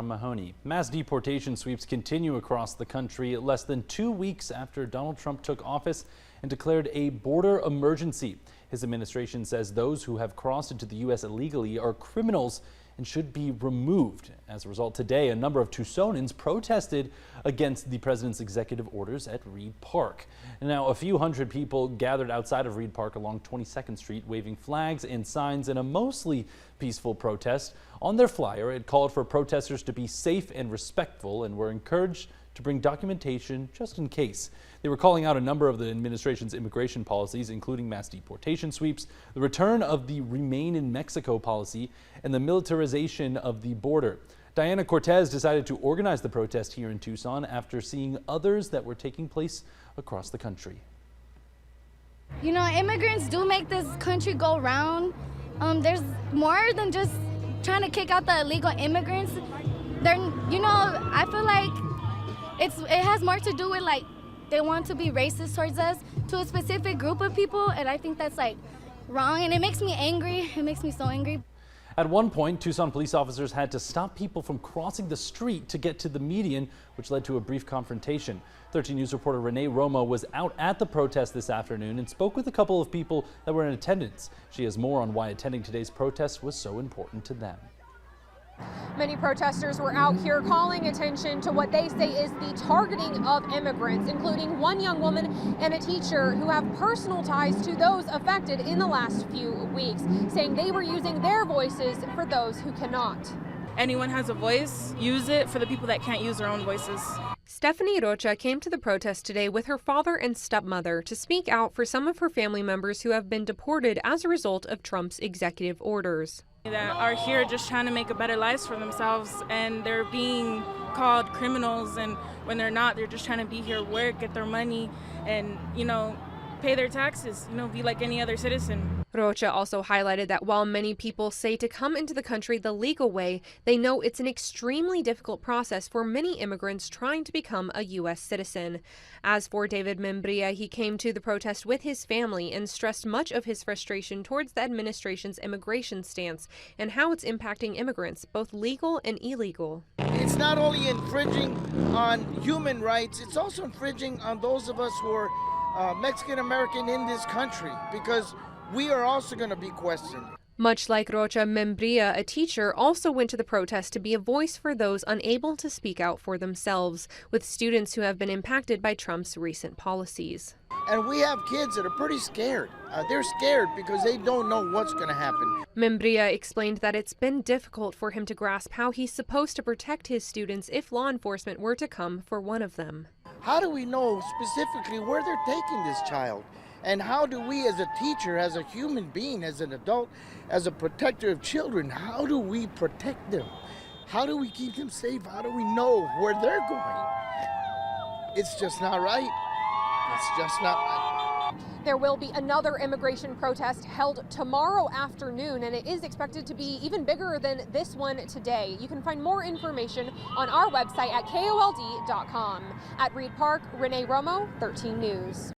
Mahoney. Mass deportation sweeps continue across the country less than 2 weeks after Donald Trump took office and declared a border emergency. His administration says those who have crossed into the U.S. illegally are criminals and should be removed. As a result, today a number of Tucsonans protested against the president's executive orders at Reed Park. Now, a few hundred people gathered outside of Reed Park along 22nd Street, waving flags and signs in a mostly peaceful protest. On their flyer, it called for protesters to be safe and respectful and were encouraged to bring documentation just in case. They were calling out a number of the administration's immigration policies, including mass deportation sweeps, the return of the Remain in Mexico policy, and the militarization of the border. Diana Cortez decided to organize the protest here in Tucson after seeing others that were taking place across the country. You know, immigrants do make this country go round. There's more than just trying to kick out the illegal immigrants. I feel like it has more to do with like they want to be racist towards us to a specific group of people, and I think that's like wrong, and it makes me angry. It makes me so angry. At one point, Tucson police officers had to stop people from crossing the street to get to the median, which led to a brief confrontation. 13 News reporter Renee Romo was out at the protest this afternoon and spoke with a couple of people that were in attendance. She has more on why attending today's protest was so important to them. Many protesters were out here calling attention to what they say is the targeting of immigrants, including one young woman and a teacher who have personal ties to those affected in the last few weeks, saying they were using their voices for those who cannot. Anyone has a voice, use it for the people that can't use their own voices. Stephanie Rocha came to the protest today with her father and stepmother to speak out for some of her family members who have been deported as a result of Trump's executive orders. That are here just trying to make a better life for themselves, and they're being called criminals, and when they're not, they're just trying to be here, work, get their money, and pay their taxes, be like any other citizen. Rocha also highlighted that while many people say to come into the country the legal way, they know it's an extremely difficult process for many immigrants trying to become a U.S. citizen. As for David Membria, he came to the protest with his family and stressed much of his frustration towards the administration's immigration stance and how it's impacting immigrants, both legal and illegal. It's not only infringing on human rights, it's also infringing on those of us who are Mexican American in this country, because we are also going to be questioned. Much like Rocha, Membria, a teacher, also went to the protest to be a voice for those unable to speak out for themselves, with students who have been impacted by Trump's recent policies. And we have kids that are pretty scared. They're scared because they don't know what's going to happen. Membria explained that it's been difficult for him to grasp how he's supposed to protect his students if law enforcement were to come for one of them. How do we know specifically where they're taking this child? And how do we as a teacher, as a human being, as an adult, as a protector of children, how do we protect them? How do we keep them safe? How do we know where they're going? It's just not right. It's just not right. There will be another immigration protest held tomorrow afternoon, and it is expected to be even bigger than this one today. You can find more information on our website at KOLD.com. At Reed Park, Renee Romo, 13 News.